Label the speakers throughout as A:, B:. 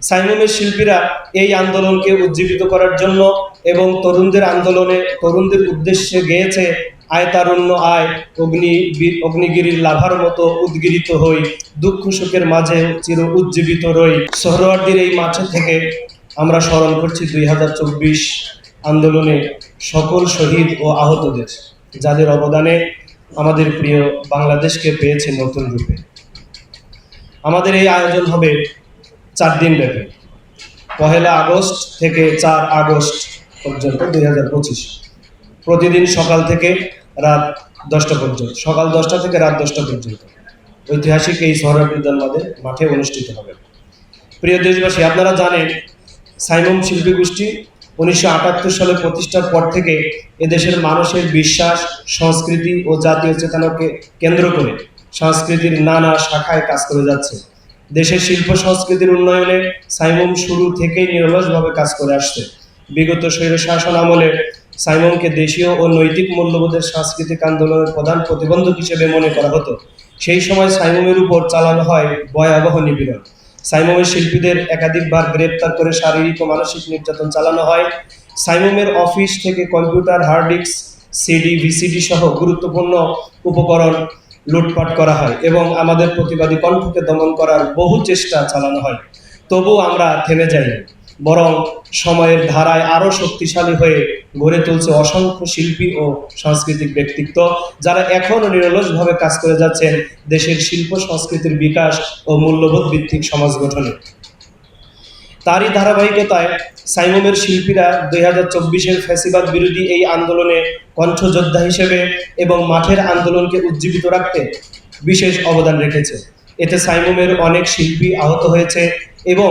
A: সাইমুমের শিল্পীরা এই আন্দোলনকে উজ্জীবিত করার জন্য এবং তরুণদের উদ্দেশ্যে গেয়েছে আয় তারুণ্য আয়, অগ্নিগিরির লাভার মতো উদ্গিরিত হই, দুঃখ সুখের মাঝে চির উজ্জীবিত রই। সোহরাওয়ার্দীর এই মাঠে থেকে আমরা স্মরণ করছি 2024 আন্দোলনে সকল শহীদ ও আহতদের, যাদের অবদানে আমাদের প্রিয় বাংলাদেশকে পেয়েছে নতুন রূপে। আমাদের এই আয়োজন হবে 4 দিন ব্যাপী, 1 আগস্ট থেকে 4 আগস্ট পর্যন্ত 2025। প্রতিদিন সকাল থেকে রাত 10টা পর্যন্ত, সকাল 10টা থেকে রাত 10টা পর্যন্ত ঐতিহাসিক এই সোহরাওয়ার্দী উদ্যান মাঠে অনুষ্ঠিত হবে। প্রিয় দেশবাসী, আপনারা জানেন সাইমুম শিল্পী গোষ্ঠী 1978 সালে প্রতিষ্ঠার পর থেকে এদেশের মানুষের বিশ্বাস, সংস্কৃতি ও জাতীয় চেতনাকে কেন্দ্র করে সংস্কৃতির নানা শাখায় কাজ করে যাচ্ছে। দেশের শিল্প সংস্কৃতির উন্নয়নে সাইমুম শুরু থেকেই নিরলসভাবে কাজ করে আসছে। বিগত স্বৈরশাসন আমলে সাইমুমকে দেশীয় ও নৈতিক মূল্যবোধের সাংস্কৃতিক আন্দোলনের প্রধান প্রতিবন্ধক হিসেবে মনে করা হতো। সেই সময় সাইমুমের উপর চালানো হয় ভয়াবহ নিপীড়ন। সাইমুমের শিল্পীদের একাধিকবার গ্রেপ্তার করে শারীরিক ও মানসিক নির্যাতন চালানো হয়। সাইমুমের অফিস থেকে computer, hard disk, CD, VCD সহ গুরুত্বপূর্ণ উপকরণ লুটপাট করা হয় এবং আমাদের প্রতিবাদী কণ্ঠকে দমন করার বহু চেষ্টা চালানো হয়। তবুও আমরা থেমে যাইনি, বরং সময়ের ধারায় আরও শক্তিশালী হয়ে গড়ে তুলছে অসংখ্য শিল্পী ও সাংস্কৃতিক ব্যক্তিত্ব, যারা এখনও নিরলসভাবে কাজ করে যাচ্ছেন দেশের শিল্প সংস্কৃতির বিকাশ ও মূল্যবোধ ভিত্তিক সমাজ গঠনে। তারই ধারাবাহিকতায় সাইমুমের শিল্পীরা 2024-এর ফ্যাসিবাদ বিরোধী এই আন্দোলনে কণ্ঠযোদ্ধা হিসেবে এবং মাঠের আন্দোলনকে উজ্জীবিত রাখতে বিশেষ অবদান রেখেছে। এতে সাইমুমের অনেক শিল্পী আহত হয়েছে এবং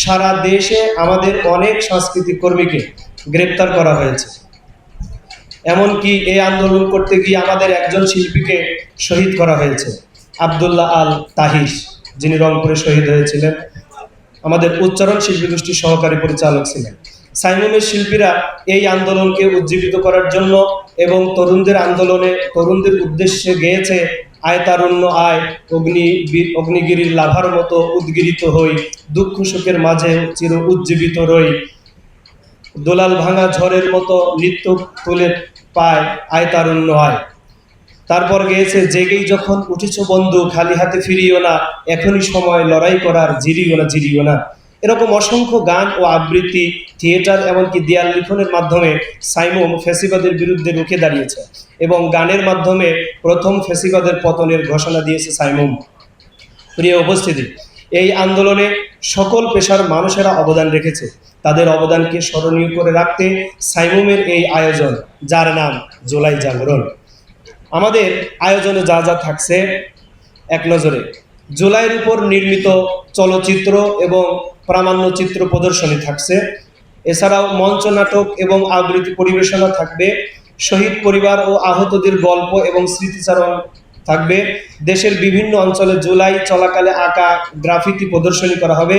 A: সারা দেশে আমাদের অনেক সাংস্কৃতিক কর্মীকে গ্রেপ্তার করা হয়েছে। এমনকি এই আন্দোলন করতে গিয়ে আমাদের একজন শিল্পীকে শহীদ করা হয়েছে, আব্দুল্লাহ আল তাহিস, যিনি রংপুরে শহীদ হয়েছিলেন, আমাদের উচ্চারণ শিল্পী গোষ্ঠীর সহকারী পরিচালক ছিলেন। সাইমুমের শিল্পীরা এই আন্দোলনকে উজ্জীবিত করার জন্য এবং তরুণদের উদ্দেশ্যে গেয়েছে আয় তারুণ্য আয়, অগ্নিগিরির লাভার মতো উদ্গিরিত হই, দুঃখ সুখের মাঝে চির উজ্জীবিত রই, দোলাল ভাঙা ঝড়ের মতো নৃত্য তুলে পায় আয় তারুণ্য আয়। তারপর গেয়েছে জেগেই যখন উঠেছ বন্ধু, খালি হাতে ফিরিও না, এখনই সময় লড়াই করার, জিরিও না। এরকম অসংখ্য গান ও আবৃত্তি, থিয়েটার, এমনকি দেয়াল লিখনের মাধ্যমে সাইমুম ফ্যাসিবাদের বিরুদ্ধে রুখে দাঁড়িয়েছে এবং গানের মাধ্যমে প্রথম ফ্যাসিবাদের পতনের ঘোষণা দিয়েছে সাইমুম। প্রিয় উপস্থিতি, এই আন্দোলনে সকল পেশার মানুষেরা অবদান রেখেছে। তাদের অবদানকে স্মরণীয় করে রাখতে সাইমুমের এই আয়োজন, যার নাম জুলাই জাগরণ। আমাদের আয়োজনে যা যা থাকছে, এক নজরে জুলাইয়ের উপর নির্মিত চলচ্চিত্র এবং প্রামাণ্যচিত্র প্রদর্শনী থাকছে। এছাড়াও মঞ্চ নাটক এবং আবৃত্তি পরিবেশনা থাকবে। শহীদ পরিবার ও আহতদের গল্প এবং স্মৃতিচারণ থাকবে। দেশের বিভিন্ন অঞ্চলে জুলাই চলাকালে আঁকা গ্রাফিতি প্রদর্শনী করা হবে।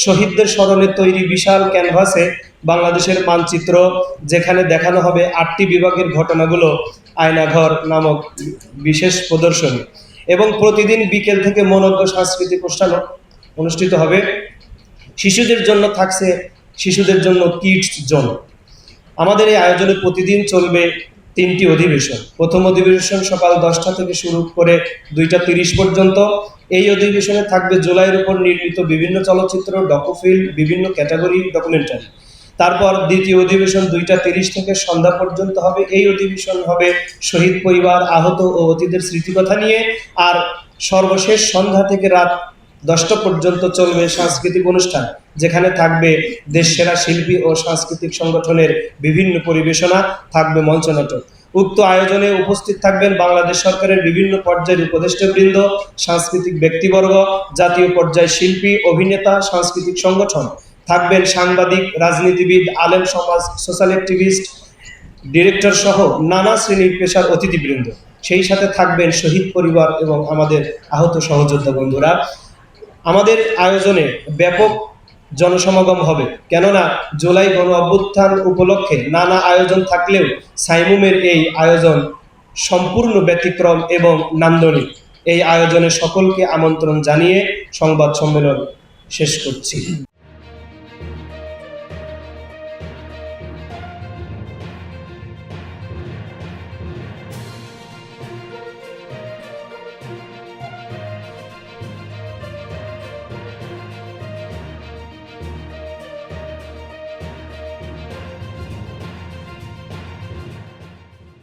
A: শহীদদের স্মরণে তৈরি বিশাল ক্যানভাসে বাংলাদেশের মানচিত্র, যেখানে দেখানো হবে 8টি বিভাগের ঘটনাগুলো, আয়নাঘর নামক বিশেষ প্রদর্শনী। এবং প্রতিদিন বিকেল থেকে মনোজ্ঞ সাংস্কৃতিক অনুষ্ঠান অনুষ্ঠিত হবে। শিশুদের জন্য থাকছে কিডস জোন। আমাদের এই আয়োজনে প্রতিদিন চলবে 3টি অধিবেশন। প্রথম অধিবেশন সকাল 10টা থেকে শুরু করে 2টা 30 পর্যন্ত। এই অধিবেশনে থাকবে জুলাইয়ের উপর নির্মিত বিভিন্ন চলচ্চিত্র, ডকুফিল্ম, বিভিন্ন ক্যাটাগরি ডকুমেন্টারি। তারপর দ্বিতীয় অধিবেশন 2টা 30 থেকে সন্ধ্যা পর্যন্ত হবে। এই অধিবেশন হবে শহীদ পরিবার, আহত ও অতীতের স্মৃতিকথা নিয়ে। আর সর্বশেষ সন্ধ্যা থেকে রাত 10টা পর্যন্ত চলবে সাংস্কৃতিক অনুষ্ঠান, যেখানে থাকবে দেশসেরা শিল্পী ও সাংস্কৃতিক সংগঠনের বিভিন্ন পরিবেশনা, থাকবে মঞ্চনাটক। উক্ত আয়োজনে উপস্থিত থাকবেন বাংলাদেশ সরকারের বিভিন্ন পর্যায়ের উপদেষ্টাবৃন্দ, সাংস্কৃতিক ব্যক্তিবর্গ, জাতীয় পর্যায়ের শিল্পী, অভিনেতা, সাংস্কৃতিক সংগঠন। থাকবেন সাংবাদিক, রাজনীতিবিদ, আলেম সমাজ, সোশ্যাল অ্যাক্টিভিস্ট, ডিরেক্টর সহ নানা শ্রেণীর পেশার অতিথিবৃন্দ। সেই সাথে থাকবেন শহীদ পরিবার এবং আমাদের আহত সহযোদ্ধা বন্ধুরা। আমাদের আয়োজনে ব্যাপক জনসমাগম হবে, কেননা জুলাই গণ অভ্যুত্থান উপলক্ষে নানা আয়োজন থাকলেও সাইমুমের এই আয়োজন সম্পূর্ণ ব্যতিক্রম এবং নান্দনিক। এই আয়োজনে সকলকে আমন্ত্রণ জানিয়ে সংবাদ সম্মেলন শেষ করছি।